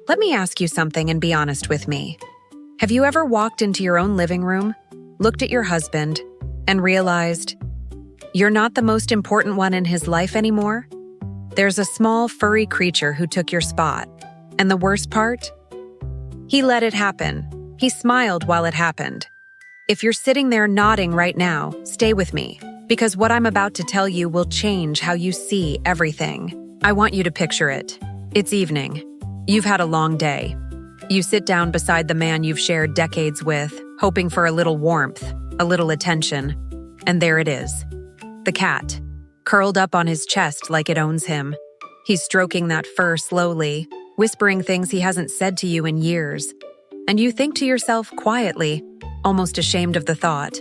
Let me ask you something and be honest with me. Have you ever walked into your own living room, looked at your husband, and realized you're not the most important one in his life anymore? There's a small, furry creature who took your spot. And the worst part? He let it happen. He smiled while it happened. If you're sitting there nodding right now, stay with me, because what I'm about to tell you will change how you see everything. I want you to picture it. It's evening. You've had a long day. You sit down beside the man you've shared decades with, hoping for a little warmth, a little attention. And there it is. The cat, curled up on his chest like it owns him. He's stroking that fur slowly, whispering things he hasn't said to you in years. And you think to yourself quietly, almost ashamed of the thought,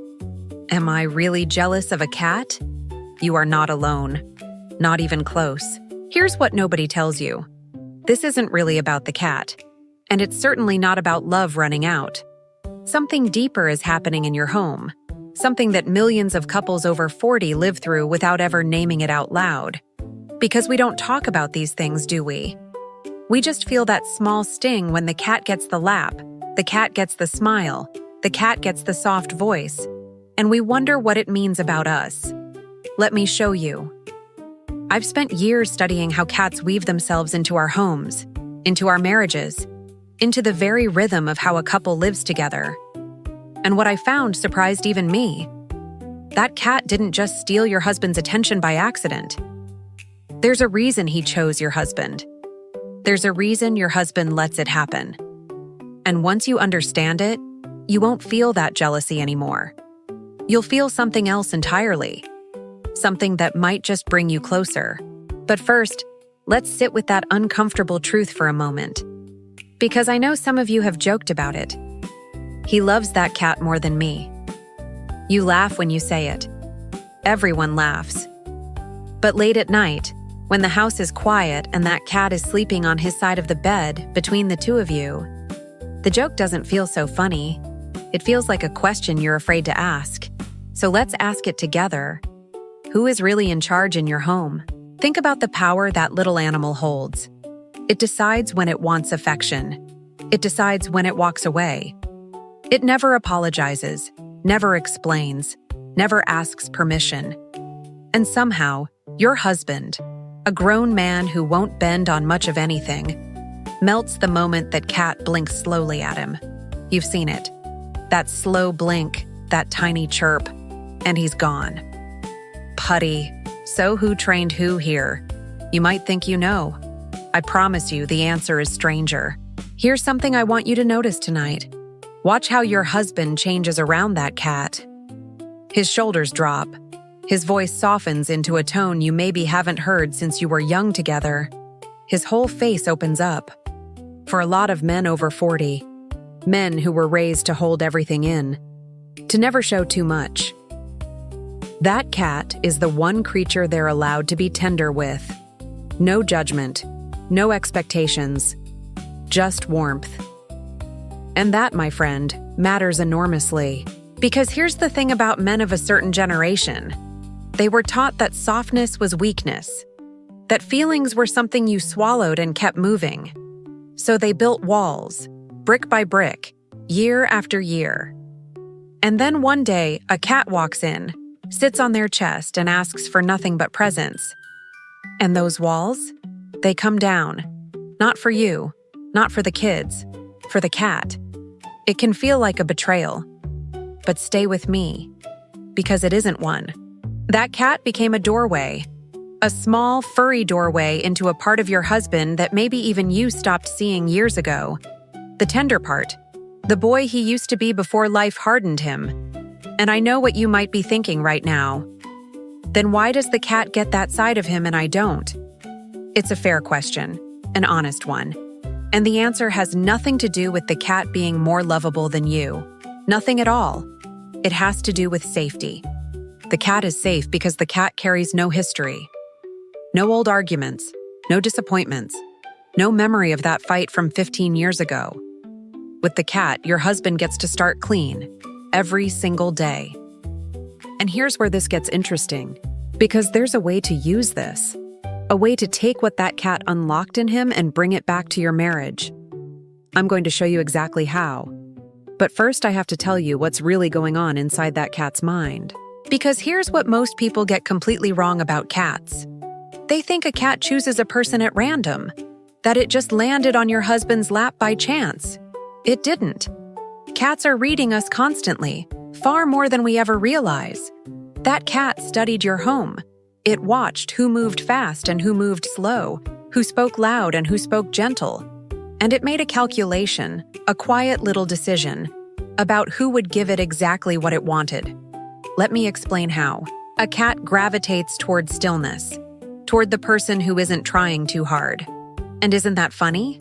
am I really jealous of a cat? You are not alone. Not even close. Here's what nobody tells you. This isn't really about the cat. And it's certainly not about love running out. Something deeper is happening in your home. Something that millions of couples over 40 live through without ever naming it out loud. Because we don't talk about these things, do we? We just feel that small sting when the cat gets the lap, the cat gets the smile, the cat gets the soft voice, and we wonder what it means about us. Let me show you. I've spent years studying how cats weave themselves into our homes, into our marriages, into the very rhythm of how a couple lives together. And what I found surprised even me. That cat didn't just steal your husband's attention by accident. There's a reason he chose your husband. There's a reason your husband lets it happen. And once you understand it, you won't feel that jealousy anymore. You'll feel something else entirely. Something that might just bring you closer. But first, let's sit with that uncomfortable truth for a moment. Because I know some of you have joked about it. He loves that cat more than me. You laugh when you say it. Everyone laughs. But late at night, when the house is quiet and that cat is sleeping on his side of the bed between the two of you, the joke doesn't feel so funny. It feels like a question you're afraid to ask. So let's ask it together. Who is really in charge in your home? Think about the power that little animal holds. It decides when it wants affection. It decides when it walks away. It never apologizes, never explains, never asks permission. And somehow, your husband, a grown man who won't bend on much of anything, melts the moment that cat blinks slowly at him. You've seen it. That slow blink, that tiny chirp, and he's gone. Putty. So who trained who here? You might think you know. I promise you the answer is stranger. Here's something I want you to notice tonight. Watch how your husband changes around that cat. His shoulders drop. His voice softens into a tone you maybe haven't heard since you were young together. His whole face opens up. For a lot of men over 40, men who were raised to hold everything in, to never show too much. That cat is the one creature they're allowed to be tender with. No judgment, no expectations, just warmth. And that, my friend, matters enormously. Because here's the thing about men of a certain generation. They were taught that softness was weakness, that feelings were something you swallowed and kept moving. So they built walls, brick by brick, year after year. And then one day, a cat walks in, sits on their chest, and asks for nothing but presents. And those walls? They come down. Not for you, not for the kids, for the cat. It can feel like a betrayal. But stay with me, because it isn't one. That cat became a doorway. A small, furry doorway into a part of your husband that maybe even you stopped seeing years ago. The tender part. The boy he used to be before life hardened him. And I know what you might be thinking right now. Then why does the cat get that side of him and I don't? It's a fair question, an honest one. And the answer has nothing to do with the cat being more lovable than you. Nothing at all. It has to do with safety. The cat is safe because the cat carries no history. No old arguments, no disappointments, no memory of that fight from 15 years ago. With the cat, your husband gets to start clean, every single day. And here's where this gets interesting, because there's a way to use this. A way to take what that cat unlocked in him and bring it back to your marriage. I'm going to show you exactly how. But first, I have to tell you what's really going on inside that cat's mind. Because here's what most people get completely wrong about cats. They think a cat chooses a person at random, that it just landed on your husband's lap by chance. It didn't. Cats are reading us constantly, far more than we ever realize. That cat studied your home. It watched who moved fast and who moved slow, who spoke loud and who spoke gentle. And it made a calculation, a quiet little decision, about who would give it exactly what it wanted. Let me explain how. A cat gravitates toward stillness, toward the person who isn't trying too hard. And isn't that funny?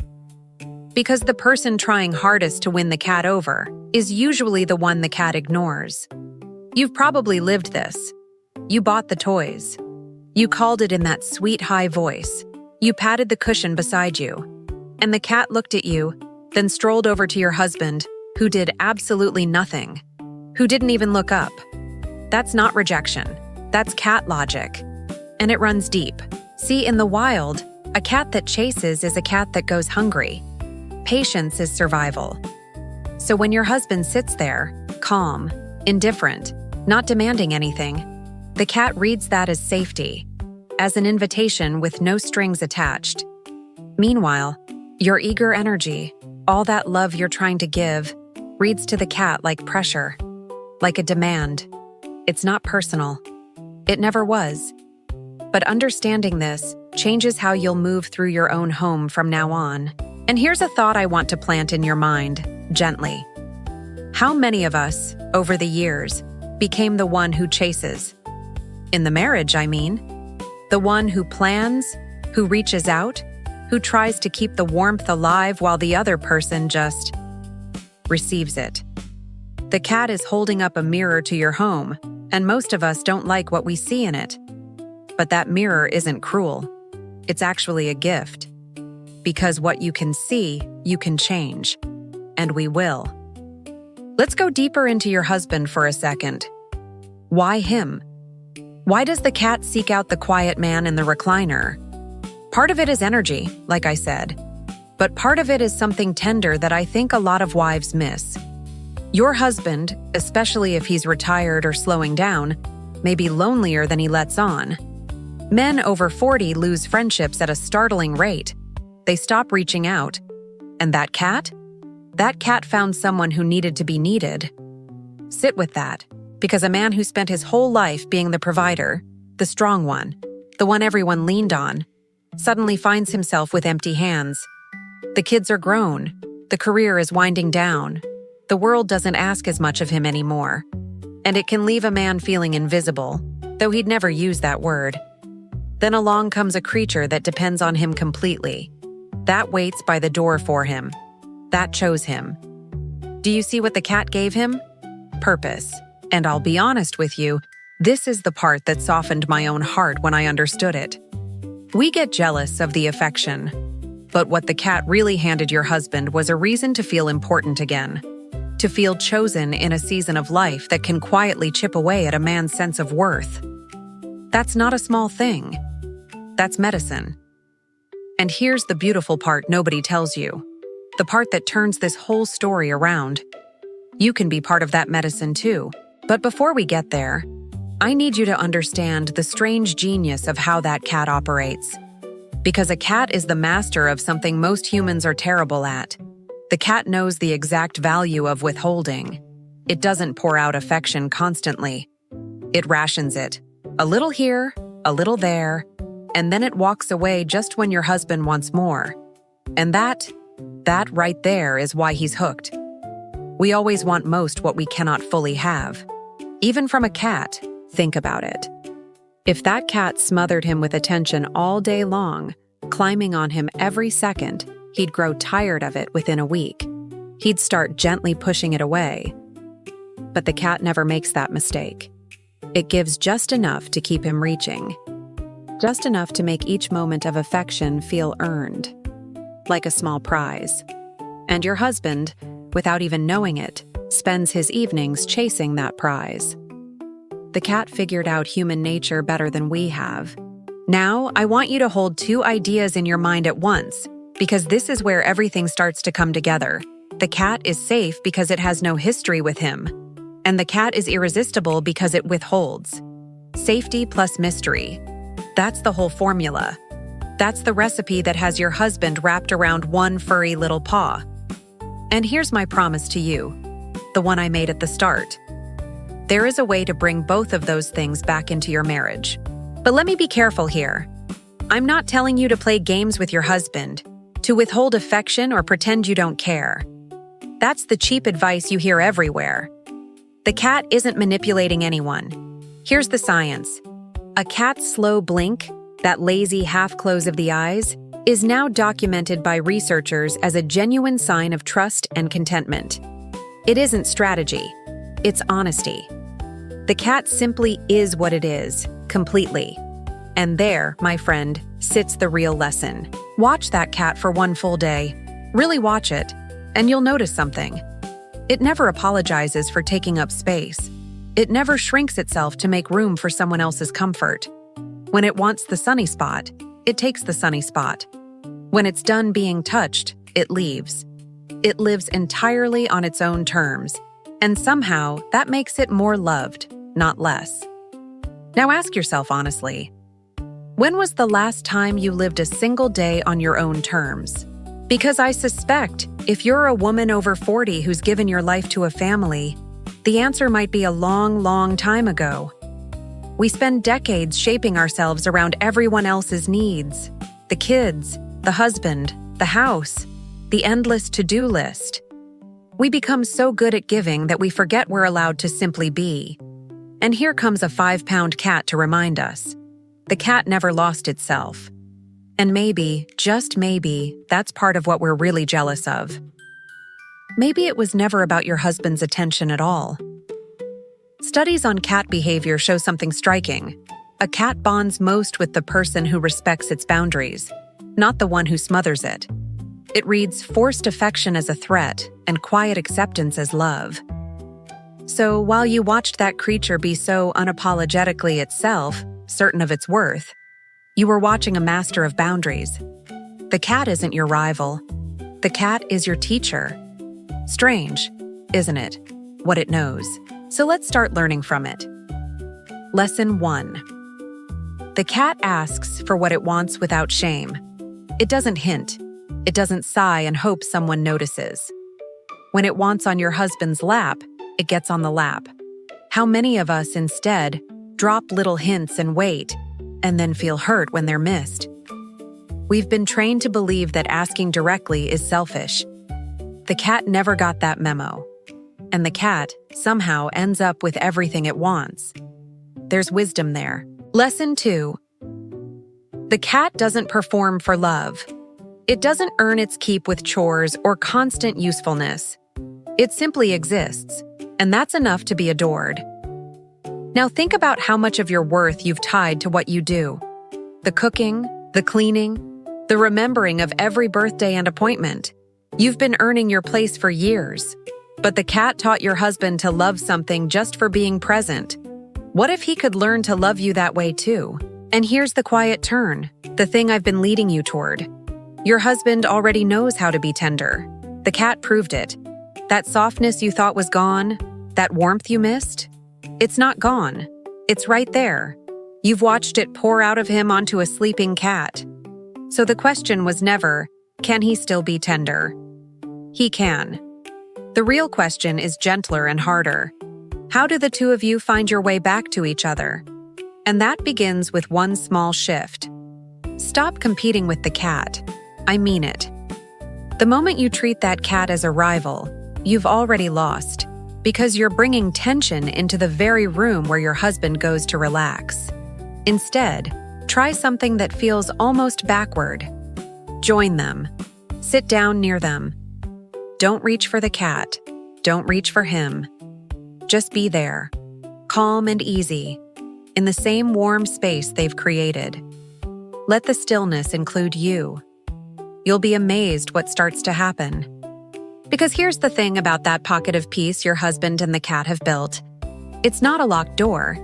Because the person trying hardest to win the cat over is usually the one the cat ignores. You've probably lived this. You bought the toys. You called it in that sweet high voice. You patted the cushion beside you. And the cat looked at you, then strolled over to your husband, who did absolutely nothing, who didn't even look up. That's not rejection. That's cat logic. And it runs deep. See, in the wild, a cat that chases is a cat that goes hungry. Patience is survival. So when your husband sits there, calm, indifferent, not demanding anything, the cat reads that as safety, as an invitation with no strings attached. Meanwhile, your eager energy, all that love you're trying to give, reads to the cat like pressure, like a demand. It's not personal. It never was. But understanding this changes how you'll move through your own home from now on. And here's a thought I want to plant in your mind, gently. How many of us, over the years, became the one who chases? In the marriage, I mean. The one who plans, who reaches out, who tries to keep the warmth alive while the other person just receives it. The cat is holding up a mirror to your home, and most of us don't like what we see in it. But that mirror isn't cruel. It's actually a gift. Because what you can see, you can change. And we will. Let's go deeper into your husband for a second. Why him? Why does the cat seek out the quiet man in the recliner? Part of it is energy, like I said. But part of it is something tender that I think a lot of wives miss. Your husband, especially if he's retired or slowing down, may be lonelier than he lets on. Men over 40 lose friendships at a startling rate. They stop reaching out. And that cat? That cat found someone who needed to be needed. Sit with that, because a man who spent his whole life being the provider, the strong one, the one everyone leaned on, suddenly finds himself with empty hands. The kids are grown. The career is winding down. The world doesn't ask as much of him anymore. And it can leave a man feeling invisible, though he'd never use that word. Then along comes a creature that depends on him completely. That waits by the door for him. That chose him. Do you see what the cat gave him? Purpose. And I'll be honest with you, this is the part that softened my own heart when I understood it. We get jealous of the affection. But what the cat really handed your husband was a reason to feel important again. To feel chosen in a season of life that can quietly chip away at a man's sense of worth. That's not a small thing. That's medicine. And here's the beautiful part nobody tells you. The part that turns this whole story around. You can be part of that medicine too. But before we get there, I need you to understand the strange genius of how that cat operates. Because a cat is the master of something most humans are terrible at. The cat knows the exact value of withholding. It doesn't pour out affection constantly. It rations it. A little here, a little there, and then it walks away just when your husband wants more. And that right there is why he's hooked. We always want most what we cannot fully have. Even from a cat, think about it. If that cat smothered him with attention all day long, climbing on him every second, he'd grow tired of it within a week. He'd start gently pushing it away. But the cat never makes that mistake. It gives just enough to keep him reaching. Just enough to make each moment of affection feel earned, like a small prize. And your husband, without even knowing it, spends his evenings chasing that prize. The cat figured out human nature better than we have. Now, I want you to hold two ideas in your mind at once, because this is where everything starts to come together. The cat is safe because it has no history with him, and the cat is irresistible because it withholds. Safety plus mystery. That's the whole formula. That's the recipe that has your husband wrapped around one furry little paw. And here's my promise to you, the one I made at the start. There is a way to bring both of those things back into your marriage. But let me be careful here. I'm not telling you to play games with your husband, to withhold affection or pretend you don't care. That's the cheap advice you hear everywhere. The cat isn't manipulating anyone. Here's the science. A cat's slow blink, that lazy half-close of the eyes, is now documented by researchers as a genuine sign of trust and contentment. It isn't strategy. It's honesty. The cat simply is what it is, completely. And there, my friend, sits the real lesson. Watch that cat for one full day. Really watch it, and you'll notice something. It never apologizes for taking up space. It never shrinks itself to make room for someone else's comfort. When it wants the sunny spot, it takes the sunny spot. When it's done being touched, it leaves. It lives entirely on its own terms, and somehow that makes it more loved, not less. Now ask yourself honestly, when was the last time you lived a single day on your own terms? Because I suspect if you're a woman over 40 who's given your life to a family, the answer might be a long, long time ago. We spend decades shaping ourselves around everyone else's needs. The kids, the husband, the house, the endless to-do list. We become so good at giving that we forget we're allowed to simply be. And here comes a 5-pound cat to remind us. The cat never lost itself. And maybe, just maybe, that's part of what we're really jealous of. Maybe it was never about your husband's attention at all. Studies on cat behavior show something striking. A cat bonds most with the person who respects its boundaries, not the one who smothers it. It reads forced affection as a threat and quiet acceptance as love. So while you watched that creature be so unapologetically itself, certain of its worth, you were watching a master of boundaries. The cat isn't your rival. The cat is your teacher. Strange, isn't it, what it knows? So let's start learning from it. Lesson 1. The cat asks for what it wants without shame. It doesn't hint. It doesn't sigh and hope someone notices. When it wants on your husband's lap, it gets on the lap. How many of us instead drop little hints and wait, and then feel hurt when they're missed? We've been trained to believe that asking directly is selfish. The cat never got that memo. And the cat somehow ends up with everything it wants. There's wisdom there. Lesson 2. The cat doesn't perform for love. It doesn't earn its keep with chores or constant usefulness. It simply exists, and that's enough to be adored. Now think about how much of your worth you've tied to what you do. The cooking, the cleaning, the remembering of every birthday and appointment. You've been earning your place for years. But the cat taught your husband to love something just for being present. What if he could learn to love you that way too? And here's the quiet turn, the thing I've been leading you toward. Your husband already knows how to be tender. The cat proved it. That softness you thought was gone, that warmth you missed, it's not gone. It's right there. You've watched it pour out of him onto a sleeping cat. So the question was never, can he still be tender? He can. The real question is gentler and harder. How do the two of you find your way back to each other? And that begins with one small shift. Stop competing with the cat. I mean it. The moment you treat that cat as a rival, you've already lost, because you're bringing tension into the very room where your husband goes to relax. Instead, try something that feels almost backward. Join them. Sit down near them. Don't reach for the cat. Don't reach for him. Just be there, calm and easy, in the same warm space they've created. Let the stillness include you. You'll be amazed what starts to happen. Because here's the thing about that pocket of peace your husband and the cat have built. It's not a locked door.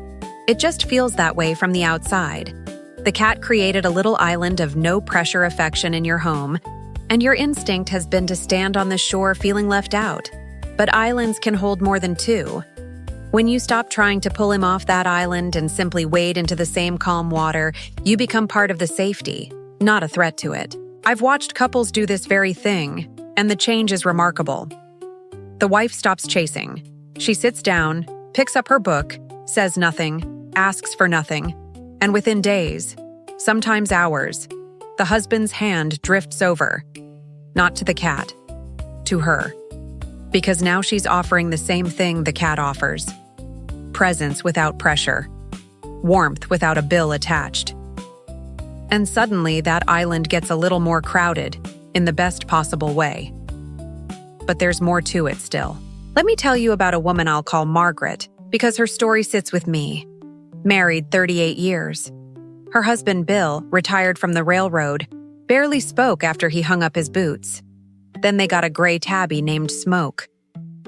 It just feels that way from the outside. The cat created a little island of no-pressure affection in your home, And your instinct has been to stand on the shore feeling left out. But islands can hold more than two. When you stop trying to pull him off that island and simply wade into the same calm water, you become part of the safety, not a threat to it. I've watched couples do this very thing, and the change is remarkable. The wife stops chasing. She sits down, picks up her book, says nothing, asks for nothing, and within days, sometimes hours, the husband's hand drifts over, not to the cat, to her. Because now she's offering the same thing the cat offers. Presence without pressure. Warmth without a bill attached. And suddenly that island gets a little more crowded, in the best possible way. But there's more to it still. Let me tell you about a woman I'll call Margaret, because her story sits with me. Married 38 years. Her husband Bill, retired from the railroad, barely spoke after he hung up his boots. Then they got a gray tabby named Smoke.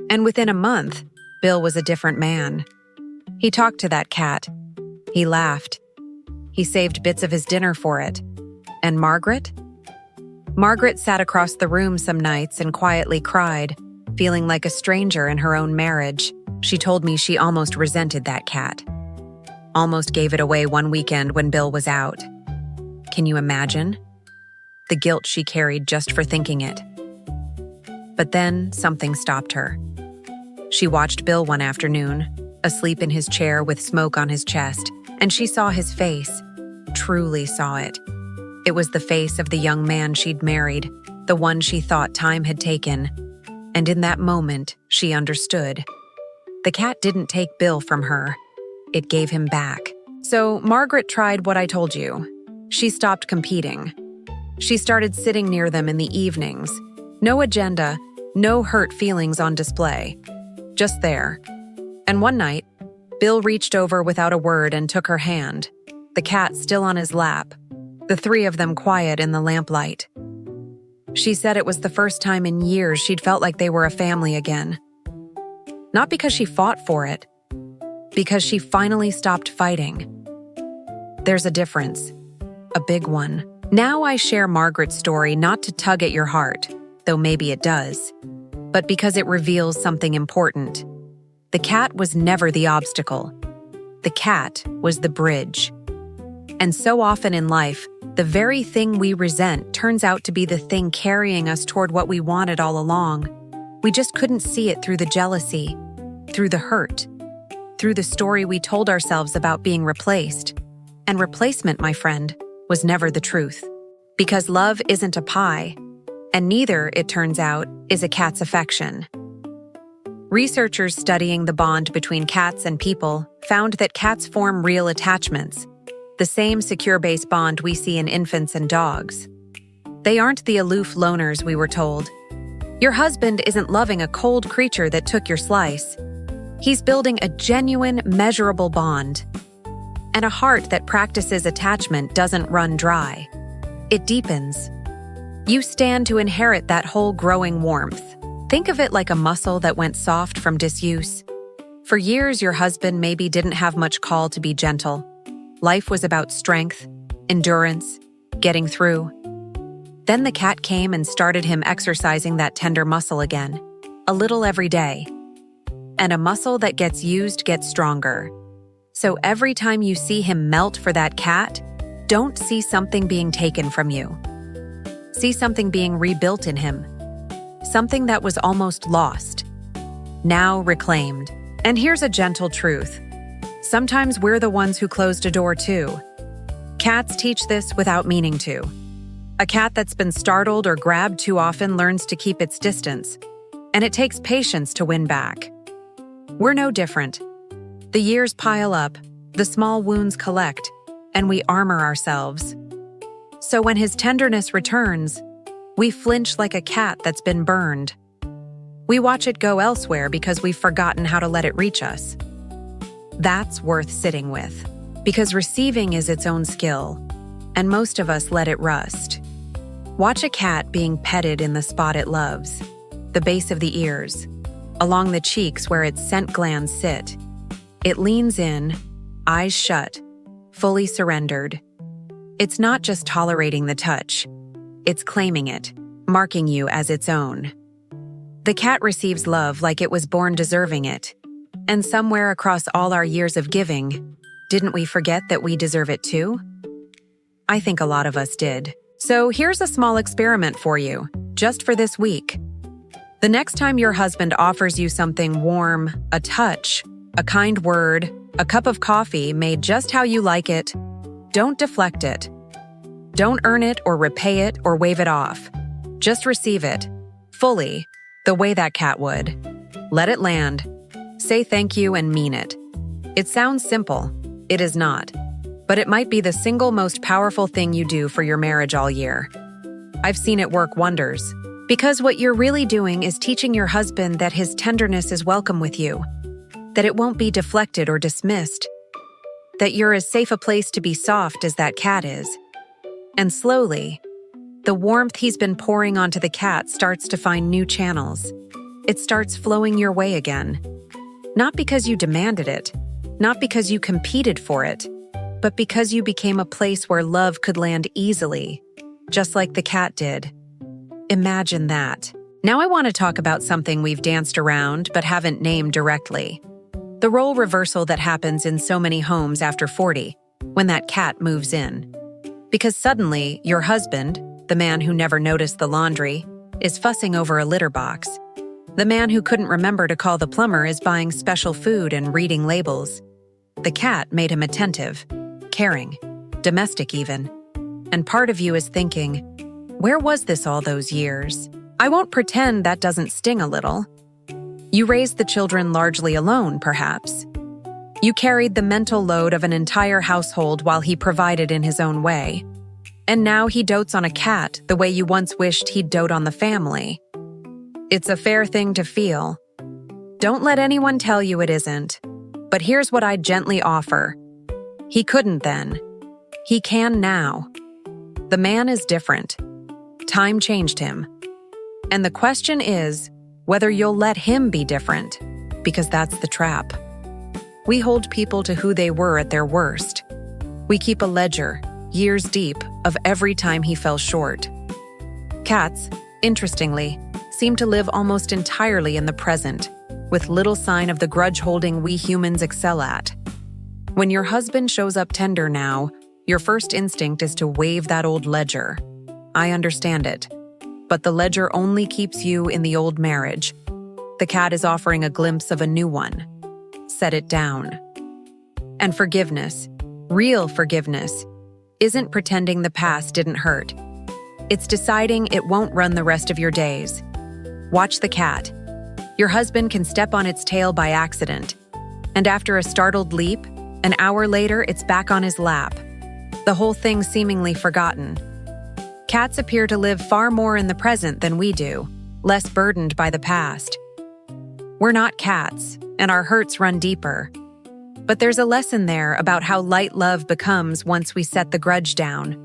And within a month, Bill was a different man. He talked to that cat. He laughed. He saved bits of his dinner for it. And Margaret? Margaret sat across the room some nights and quietly cried, feeling like a stranger in her own marriage. She told me she almost resented that cat. Almost gave it away one weekend when Bill was out. Can you imagine? The guilt she carried just for thinking it. But then something stopped her. She watched Bill one afternoon, asleep in his chair with smoke on his chest, and she saw his face, truly saw it. It was the face of the young man she'd married, the one she thought time had taken. And in that moment, she understood. The cat didn't take Bill from her. It gave him back. So Margaret tried what I told you. She stopped competing. She started sitting near them in the evenings. No agenda, no hurt feelings on display. Just there. And one night, Bill reached over without a word and took her hand, the cat still on his lap, the three of them quiet in the lamplight. She said it was the first time in years she'd felt like they were a family again. Not because she fought for it, because she finally stopped fighting. There's a difference, a big one. Now I share Margaret's story not to tug at your heart, though maybe it does, but because it reveals something important. The cat was never the obstacle. The cat was the bridge. And so often in life, the very thing we resent turns out to be the thing carrying us toward what we wanted all along. We just couldn't see it through the jealousy, through the hurt, through the story we told ourselves about being replaced. And replacement, my friend, was never the truth. Because love isn't a pie, and neither, it turns out, is a cat's affection. Researchers studying the bond between cats and people found that cats form real attachments, the same secure base bond we see in infants and dogs. They aren't the aloof loners we were told. Your husband isn't loving a cold creature that took your slice. He's building a genuine, measurable bond. And a heart that practices attachment doesn't run dry. It deepens. You stand to inherit that whole growing warmth. Think of it like a muscle that went soft from disuse. For years, your husband maybe didn't have much call to be gentle. Life was about strength, endurance, getting through. Then the cat came and started him exercising that tender muscle again, a little every day. And a muscle that gets used gets stronger. So every time you see him melt for that cat, don't see something being taken from you. See something being rebuilt in him. Something that was almost lost, now reclaimed. And here's a gentle truth. Sometimes we're the ones who closed a door too. Cats teach this without meaning to. A cat that's been startled or grabbed too often learns to keep its distance, and it takes patience to win back. We're no different. The years pile up, the small wounds collect, and we armor ourselves. So when his tenderness returns, we flinch like a cat that's been burned. We watch it go elsewhere because we've forgotten how to let it reach us. That's worth sitting with, because receiving is its own skill, and most of us let it rust. Watch a cat being petted in the spot it loves, the base of the ears, along the cheeks where its scent glands sit. It leans in, eyes shut, fully surrendered. It's not just tolerating the touch, it's claiming it, marking you as its own. The cat receives love like it was born deserving it. And somewhere across all our years of giving, didn't we forget that we deserve it too? I think a lot of us did. So here's a small experiment for you, just for this week. The next time your husband offers you something warm, a touch, a kind word, a cup of coffee made just how you like it, don't deflect it. Don't earn it or repay it or wave it off. Just receive it, fully, the way that cat would. Let it land. Say thank you and mean it. It sounds simple. It is not. But it might be the single most powerful thing you do for your marriage all year. I've seen it work wonders. Because what you're really doing is teaching your husband that his tenderness is welcome with you, that it won't be deflected or dismissed, that you're as safe a place to be soft as that cat is. And slowly, the warmth he's been pouring onto the cat starts to find new channels. It starts flowing your way again. Not because you demanded it, not because you competed for it, but because you became a place where love could land easily, just like the cat did. Imagine that. Now I want to talk about something we've danced around but haven't named directly. The role reversal that happens in so many homes after 40, when that cat moves in. Because suddenly, your husband, the man who never noticed the laundry, is fussing over a litter box. The man who couldn't remember to call the plumber is buying special food and reading labels. The cat made him attentive, caring, domestic even. And part of you is thinking, where was this all those years? I won't pretend that doesn't sting a little. You raised the children largely alone, perhaps. You carried the mental load of an entire household while he provided in his own way. And now he dotes on a cat the way you once wished he'd dote on the family. It's a fair thing to feel. Don't let anyone tell you it isn't. But here's what I'd gently offer. He couldn't then. He can now. The man is different. Time changed him. And the question is whether you'll let him be different, because that's the trap. We hold people to who they were at their worst. We keep a ledger, years deep, of every time he fell short. Cats, interestingly, seem to live almost entirely in the present, with little sign of the grudge-holding we humans excel at. When your husband shows up tender now, your first instinct is to wave that old ledger. I understand it. But the ledger only keeps you in the old marriage. The cat is offering a glimpse of a new one. Set it down. And forgiveness, real forgiveness, isn't pretending the past didn't hurt. It's deciding it won't run the rest of your days. Watch the cat. Your husband can step on its tail by accident. And after a startled leap, an hour later it's back on his lap. The whole thing seemingly forgotten. Cats appear to live far more in the present than we do, less burdened by the past. We're not cats, and our hurts run deeper. But there's a lesson there about how light love becomes once we set the grudge down.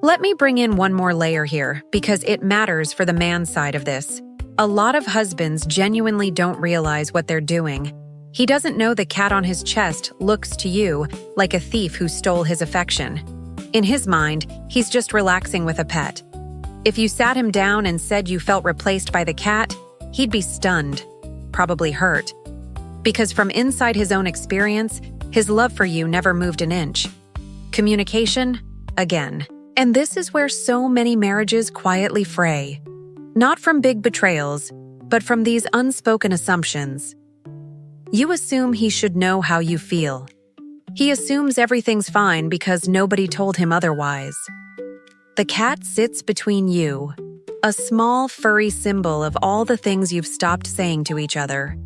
Let me bring in one more layer here, because it matters for the man's side of this. A lot of husbands genuinely don't realize what they're doing. He doesn't know the cat on his chest looks to you like a thief who stole his affection. In his mind, he's just relaxing with a pet. If you sat him down and said you felt replaced by the cat, he'd be stunned, probably hurt. Because from inside his own experience, his love for you never moved an inch. Communication, again. And this is where so many marriages quietly fray. Not from big betrayals, but from these unspoken assumptions. You assume he should know how you feel. He assumes everything's fine because nobody told him otherwise. The cat sits between you, a small furry symbol of all the things you've stopped saying to each other.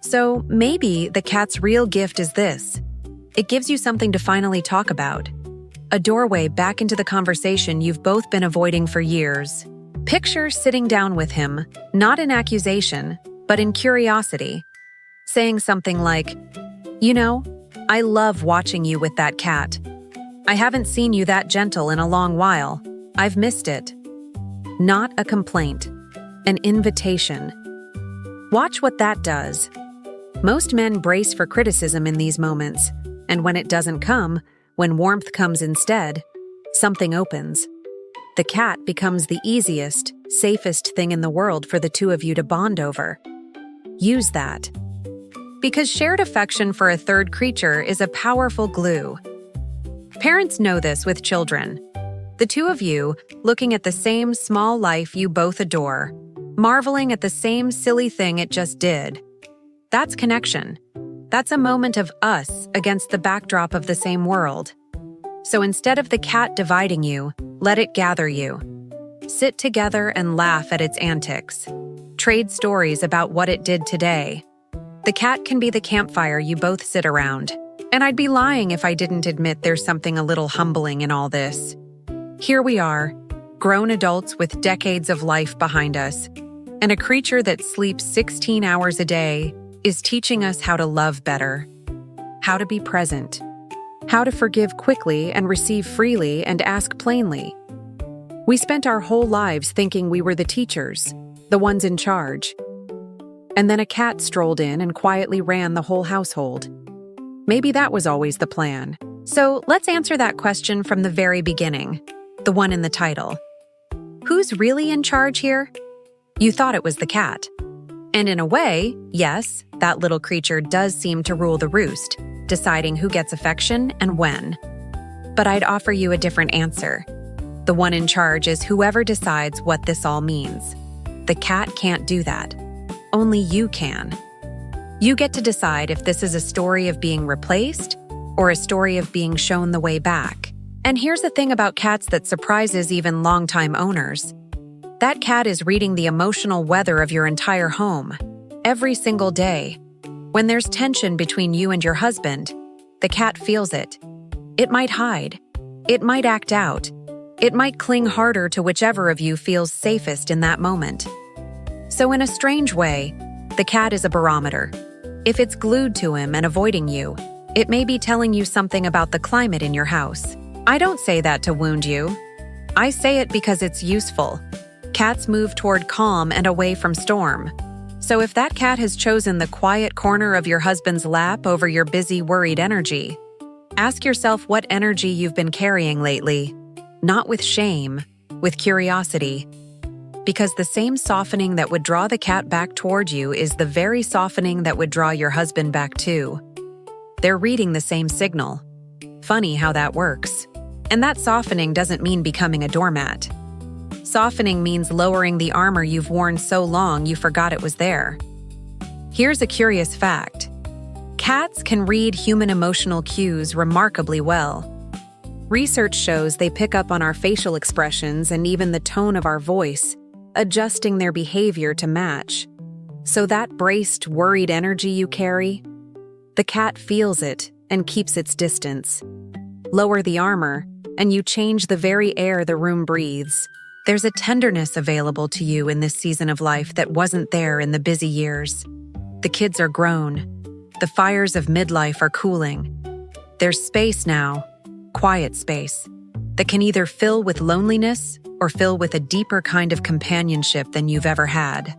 So maybe the cat's real gift is this. It gives you something to finally talk about. A doorway back into the conversation you've both been avoiding for years. Picture sitting down with him, not in accusation, but in curiosity, saying something like, "You know, I love watching you with that cat. I haven't seen you that gentle in a long while. I've missed it." Not a complaint, an invitation. Watch what that does. Most men brace for criticism in these moments, and when it doesn't come, when warmth comes instead, something opens. The cat becomes the easiest, safest thing in the world for the two of you to bond over. Use that. Because shared affection for a third creature is a powerful glue. Parents know this with children. The two of you, looking at the same small life you both adore, marveling at the same silly thing it just did. That's connection. That's a moment of us against the backdrop of the same world. So instead of the cat dividing you, let it gather you. Sit together and laugh at its antics. Trade stories about what it did today. The cat can be the campfire you both sit around. And I'd be lying if I didn't admit there's something a little humbling in all this. Here we are, grown adults with decades of life behind us, and a creature that sleeps 16 hours a day is teaching us how to love better, how to be present, how to forgive quickly and receive freely and ask plainly. We spent our whole lives thinking we were the teachers, the ones in charge. And then a cat strolled in and quietly ran the whole household. Maybe that was always the plan. So let's answer that question from the very beginning, the one in the title. Who's really in charge here? You thought it was the cat. And in a way, yes, that little creature does seem to rule the roost, deciding who gets affection and when. But I'd offer you a different answer. The one in charge is whoever decides what this all means. The cat can't do that. Only you can. You get to decide if this is a story of being replaced or a story of being shown the way back. And here's the thing about cats that surprises even longtime owners. That cat is reading the emotional weather of your entire home, every single day. When there's tension between you and your husband, the cat feels it. It might hide. It might act out. It might cling harder to whichever of you feels safest in that moment. So in a strange way, the cat is a barometer. If it's glued to him and avoiding you, it may be telling you something about the climate in your house. I don't say that to wound you. I say it because it's useful. Cats move toward calm and away from storm. So if that cat has chosen the quiet corner of your husband's lap over your busy, worried energy, ask yourself what energy you've been carrying lately. Not with shame, with curiosity. Because the same softening that would draw the cat back toward you is the very softening that would draw your husband back too. They're reading the same signal. Funny how that works. And that softening doesn't mean becoming a doormat. Softening means lowering the armor you've worn so long you forgot it was there. Here's a curious fact. Cats can read human emotional cues remarkably well. Research shows they pick up on our facial expressions and even the tone of our voice, adjusting their behavior to match. So that braced, worried energy you carry, the cat feels it and keeps its distance. Lower the armor, and you change the very air the room breathes. There's a tenderness available to you in this season of life that wasn't there in the busy years. The kids are grown. The fires of midlife are cooling. There's space now, quiet space, that can either fill with loneliness or fill with a deeper kind of companionship than you've ever had.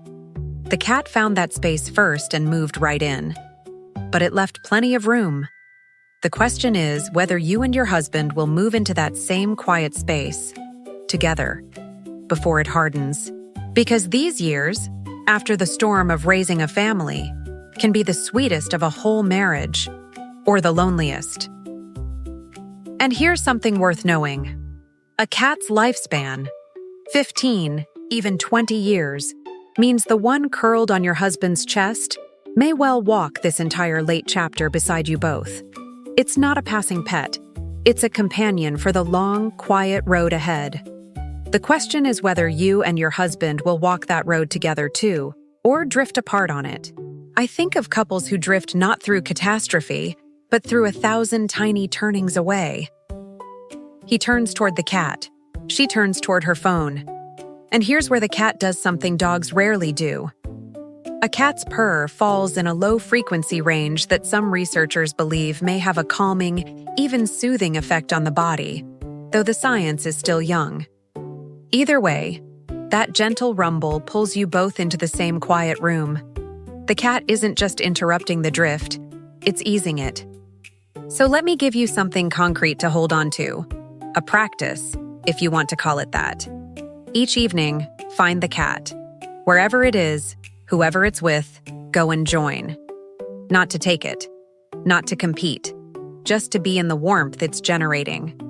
The cat found that space first and moved right in. But it left plenty of room. The question is whether you and your husband will move into that same quiet space together before it hardens. Because these years, after the storm of raising a family, can be the sweetest of a whole marriage or the loneliest. And here's something worth knowing. A cat's lifespan, 15, even 20 years, means the one curled on your husband's chest may well walk this entire late chapter beside you both. It's not a passing pet. It's a companion for the long, quiet road ahead. The question is whether you and your husband will walk that road together too, or drift apart on it. I think of couples who drift not through catastrophe, but through 1,000 tiny turnings away. He turns toward the cat. She turns toward her phone. And here's where the cat does something dogs rarely do. A cat's purr falls in a low-frequency range that some researchers believe may have a calming, even soothing effect on the body, though the science is still young. Either way, that gentle rumble pulls you both into the same quiet room. The cat isn't just interrupting the drift, it's easing it. So let me give you something concrete to hold on to. A practice. if you want to call it that. Each evening, find the cat. Wherever it is, whoever it's with, go and join. Not to take it, not to compete, just to be in the warmth it's generating.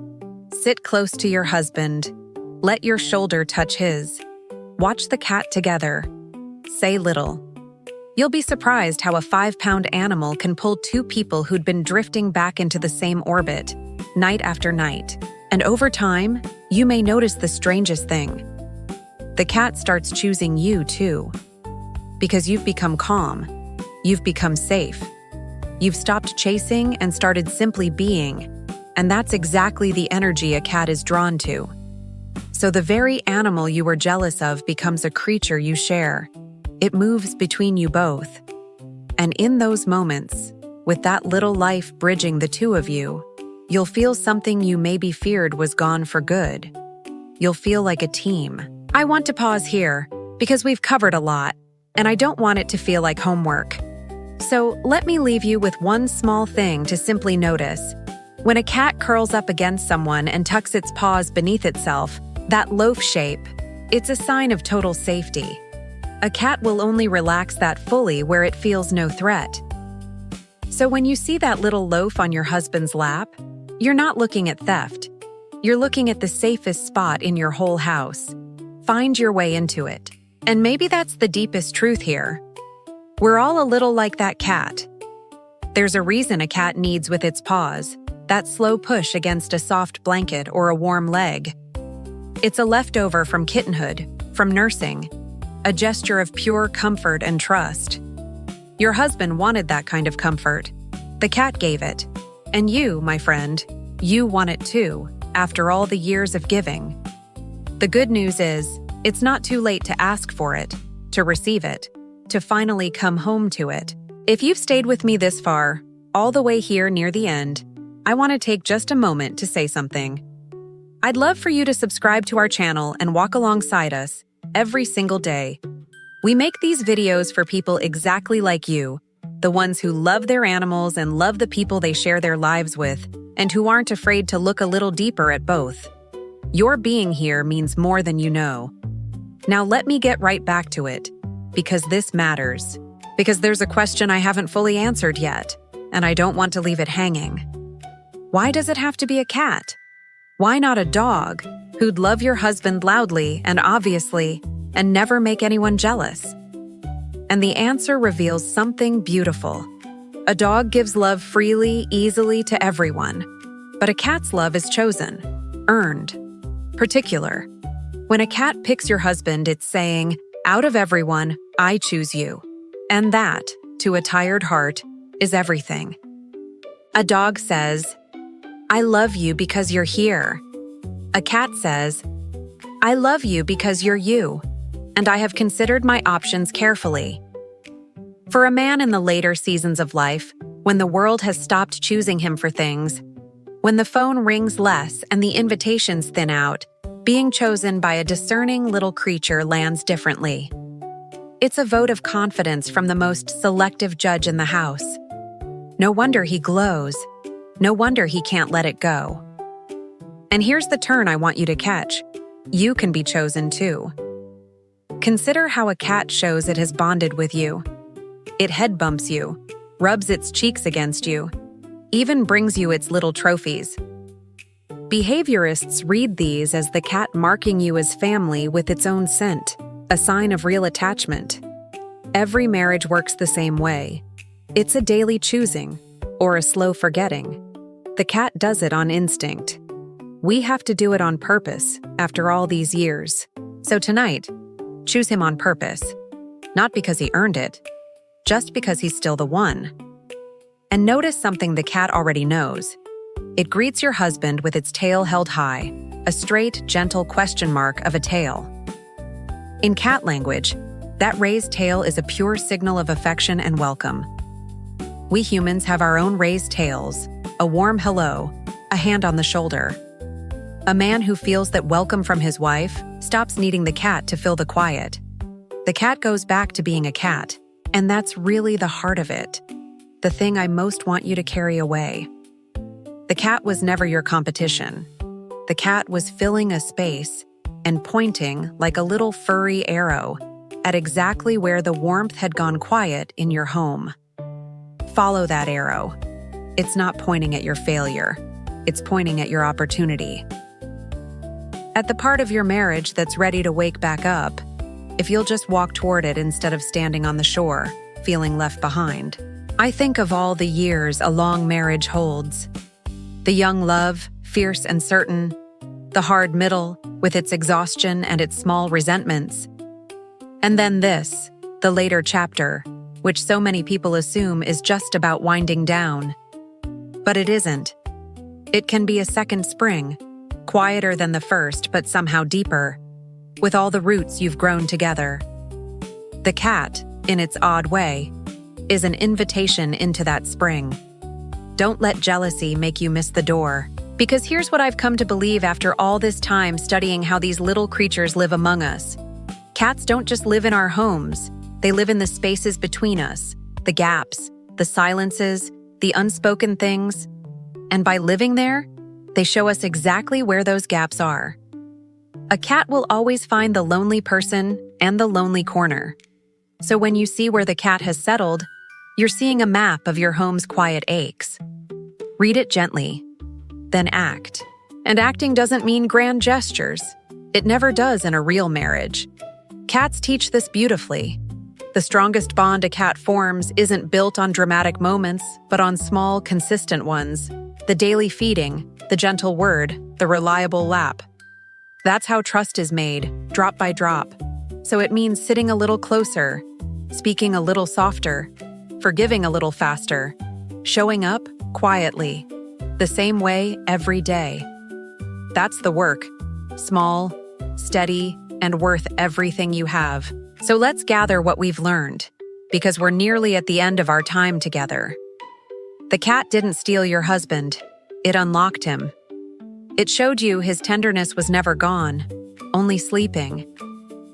Sit close to your husband. Let your shoulder touch his. Watch the cat together. Say little. You'll be surprised how a 5-pound animal can pull two people who'd been drifting back into the same orbit, night after night. And over time, you may notice the strangest thing. The cat starts choosing you too. Because you've become calm. You've become safe. You've stopped chasing and started simply being. And that's exactly the energy a cat is drawn to. So the very animal you were jealous of becomes a creature you share. It moves between you both. And in those moments, with that little life bridging the two of you, you'll feel something you maybe feared was gone for good. You'll feel like a team. I want to pause here because we've covered a lot, and I don't want it to feel like homework. So let me leave you with one small thing to simply notice. When a cat curls up against someone and tucks its paws beneath itself, that loaf shape, it's a sign of total safety. A cat will only relax that fully where it feels no threat. So when you see that little loaf on your husband's lap, you're not looking at theft. You're looking at the safest spot in your whole house. Find your way into it. And maybe that's the deepest truth here. We're all a little like that cat. There's a reason a cat needs with its paws, that slow push against a soft blanket or a warm leg. It's a leftover from kittenhood, from nursing, a gesture of pure comfort and trust. Your husband wanted that kind of comfort. The cat gave it. And you, my friend, you want it too, after all the years of giving. The good news is, it's not too late to ask for it, to receive it, to finally come home to it. If you've stayed with me this far, all the way here near the end, I want to take just a moment to say something. I'd love for you to subscribe to our channel and walk alongside us every single day. We make these videos for people exactly like you, the ones who love their animals and love the people they share their lives with, and who aren't afraid to look a little deeper at both. Your being here means more than you know. Now let me get right back to it, because this matters. Because there's a question I haven't fully answered yet, and I don't want to leave it hanging. Why does it have to be a cat? Why not a dog who'd love your husband loudly and obviously and never make anyone jealous? And the answer reveals something beautiful. A dog gives love freely, easily to everyone. But a cat's love is chosen, earned, particular. When a cat picks your husband, it's saying, out of everyone, I choose you. And that, to a tired heart, is everything. A dog says, I love you because you're here. A cat says, I love you because you're you, and I have considered my options carefully. For a man in the later seasons of life, when the world has stopped choosing him for things, when the phone rings less and the invitations thin out, being chosen by a discerning little creature lands differently. It's a vote of confidence from the most selective judge in the house. No wonder he glows. No wonder he can't let it go. And here's the turn I want you to catch. You can be chosen too. Consider how a cat shows it has bonded with you. It head bumps you, rubs its cheeks against you, even brings you its little trophies. Behaviorists read these as the cat marking you as family with its own scent, a sign of real attachment. Every marriage works the same way. It's a daily choosing, or a slow forgetting. The cat does it on instinct. We have to do it on purpose after all these years. So tonight, choose him on purpose. Not because he earned it, just because he's still the one. And notice something the cat already knows. It greets your husband with its tail held high, a straight, gentle question mark of a tail. In cat language, that raised tail is a pure signal of affection and welcome. We humans have our own raised tails, a warm hello, a hand on the shoulder. A man who feels that welcome from his wife stops needing the cat to fill the quiet. The cat goes back to being a cat, and that's really the heart of it, the thing I most want you to carry away. The cat was never your competition. The cat was filling a space and pointing like a little furry arrow at exactly where the warmth had gone quiet in your home. Follow that arrow. It's not pointing at your failure. It's pointing at your opportunity. At the part of your marriage that's ready to wake back up, if you'll just walk toward it instead of standing on the shore, feeling left behind. I think of all the years a long marriage holds. The young love, fierce and certain. The hard middle, with its exhaustion and its small resentments. And then this, the later chapter, which so many people assume is just about winding down. But it isn't. It can be a second spring, quieter than the first but somehow deeper, with all the roots you've grown together. The cat, in its odd way, is an invitation into that spring. Don't let jealousy make you miss the door, because here's what I've come to believe after all this time studying how these little creatures live among us. Cats don't just live in our homes, they live in the spaces between us, the gaps, the silences, the unspoken things. And by living there, they show us exactly where those gaps are. A cat will always find the lonely person and the lonely corner. So when you see where the cat has settled, you're seeing a map of your home's quiet aches. Read it gently, then act. And acting doesn't mean grand gestures. It never does in a real marriage. Cats teach this beautifully. The strongest bond a cat forms isn't built on dramatic moments, but on small, consistent ones. The daily feeding, the gentle word, the reliable lap. That's how trust is made, drop by drop. So it means sitting a little closer, speaking a little softer, forgiving a little faster, showing up quietly, the same way every day. That's the work, small, steady, and worth everything you have. So let's gather what we've learned, because we're nearly at the end of our time together. The cat didn't steal your husband, it unlocked him. It showed you his tenderness was never gone, only sleeping.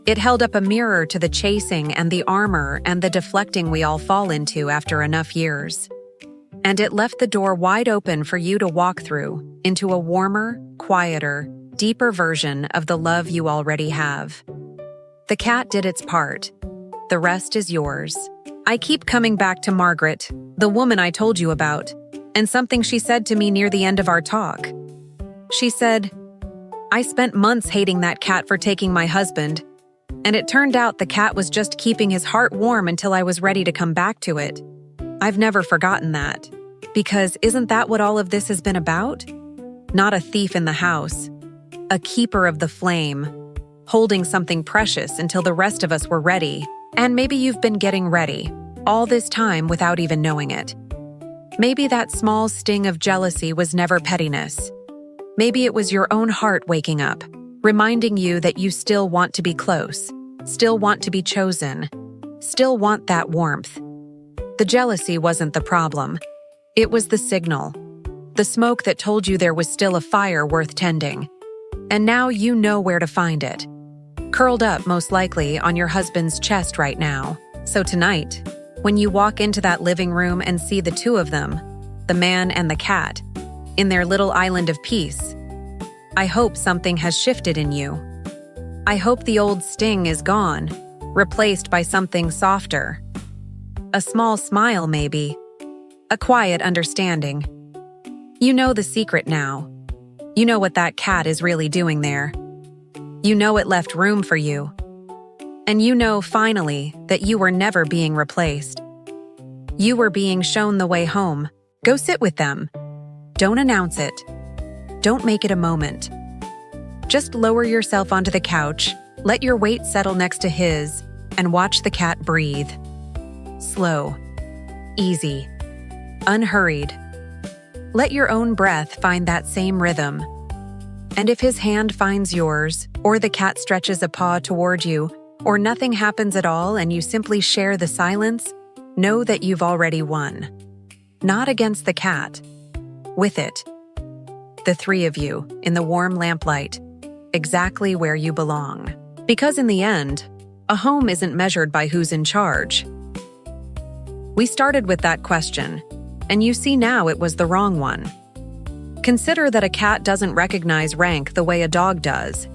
It held up a mirror to the chasing and the armor and the deflecting we all fall into after enough years. And it left the door wide open for you to walk through into a warmer, quieter, deeper version of the love you already have. The cat did its part. The rest is yours. I keep coming back to Margaret, the woman I told you about, and something she said to me near the end of our talk. She said, "I spent months hating that cat for taking my husband, and it turned out the cat was just keeping his heart warm until I was ready to come back to it." I've never forgotten that, because isn't that what all of this has been about? Not a thief in the house, a keeper of the flame, holding something precious until the rest of us were ready. And maybe you've been getting ready all this time without even knowing it. Maybe that small sting of jealousy was never pettiness. Maybe it was your own heart waking up, reminding you that you still want to be close, still want to be chosen, still want that warmth. The jealousy wasn't the problem. It was the signal, the smoke that told you there was still a fire worth tending. And now you know where to find it. Curled up, most likely, on your husband's chest right now. So tonight, when you walk into that living room and see the two of them, the man and the cat, in their little island of peace, I hope something has shifted in you. I hope the old sting is gone, replaced by something softer. A small smile, maybe. A quiet understanding. You know the secret now. You know what that cat is really doing there. You know it left room for you. And you know, finally, that you were never being replaced. You were being shown the way home. Go sit with them. Don't announce it. Don't make it a moment. Just lower yourself onto the couch, let your weight settle next to his, and watch the cat breathe. Slow, easy, unhurried. Let your own breath find that same rhythm. And if his hand finds yours, or the cat stretches a paw toward you, or nothing happens at all and you simply share the silence, know that you've already won. Not against the cat. With it. The three of you, in the warm lamplight, exactly where you belong. Because in the end, a home isn't measured by who's in charge. We started with that question, and you see now it was the wrong one. Consider that a cat doesn't recognize rank the way a dog does.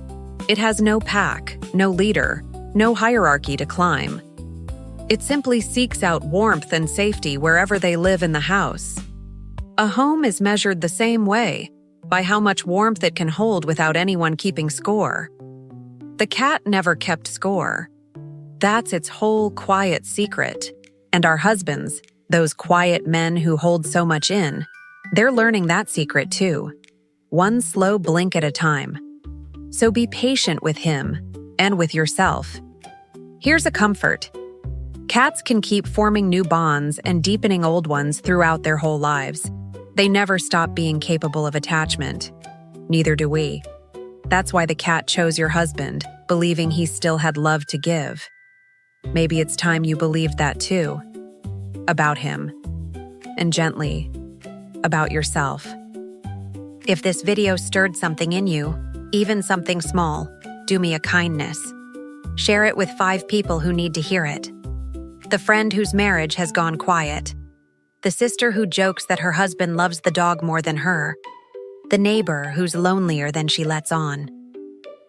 It has no pack, no leader, no hierarchy to climb. It simply seeks out warmth and safety wherever they live in the house. A home is measured the same way, by how much warmth it can hold without anyone keeping score. The cat never kept score. That's its whole quiet secret. And our husbands, those quiet men who hold so much in, they're learning that secret too, one slow blink at a time. So be patient with him and with yourself. Here's a comfort. Cats can keep forming new bonds and deepening old ones throughout their whole lives. They never stop being capable of attachment. Neither do we. That's why the cat chose your husband, believing he still had love to give. Maybe it's time you believed that too. About him. And gently, about yourself. If this video stirred something in you, even something small, do me a kindness. Share it with 5 people who need to hear it. The friend whose marriage has gone quiet. The sister who jokes that her husband loves the dog more than her. The neighbor who's lonelier than she lets on.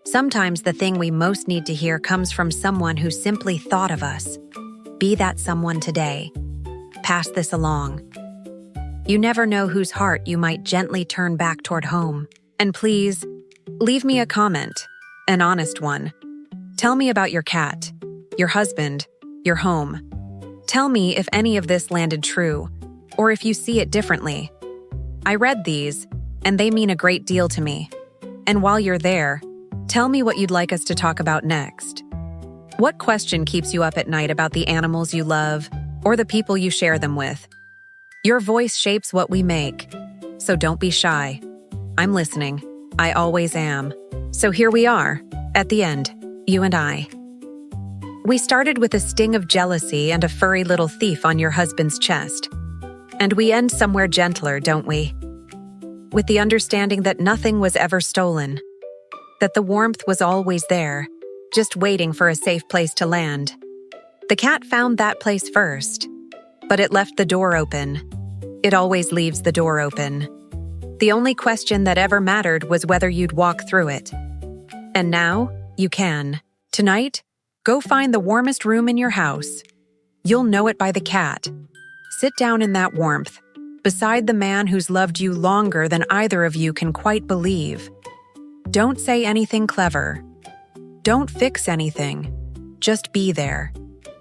Sometimes the thing we most need to hear comes from someone who simply thought of us. Be that someone today. Pass this along. You never know whose heart you might gently turn back toward home. And please, leave me a comment, an honest one. Tell me about your cat, your husband, your home. Tell me if any of this landed true, or if you see it differently. I read these, and they mean a great deal to me. And while you're there, tell me what you'd like us to talk about next. What question keeps you up at night about the animals you love, or the people you share them with? Your voice shapes what we make, so don't be shy. I'm listening. I always am. So here we are, at the end, you and I. We started with a sting of jealousy and a furry little thief on your husband's chest. And we end somewhere gentler, don't we? With the understanding that nothing was ever stolen. That the warmth was always there, just waiting for a safe place to land. The cat found that place first, but it left the door open. It always leaves the door open. The only question that ever mattered was whether you'd walk through it. And now, you can. Tonight, go find the warmest room in your house. You'll know it by the cat. Sit down in that warmth, beside the man who's loved you longer than either of you can quite believe. Don't say anything clever. Don't fix anything. Just be there,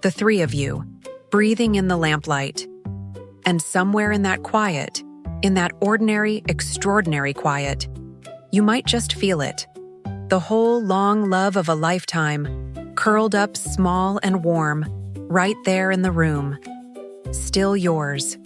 the 3 of you, breathing in the lamplight. And somewhere in that quiet, in that ordinary, extraordinary quiet, you might just feel it. The whole long love of a lifetime, curled up small and warm, right there in the room. Still yours.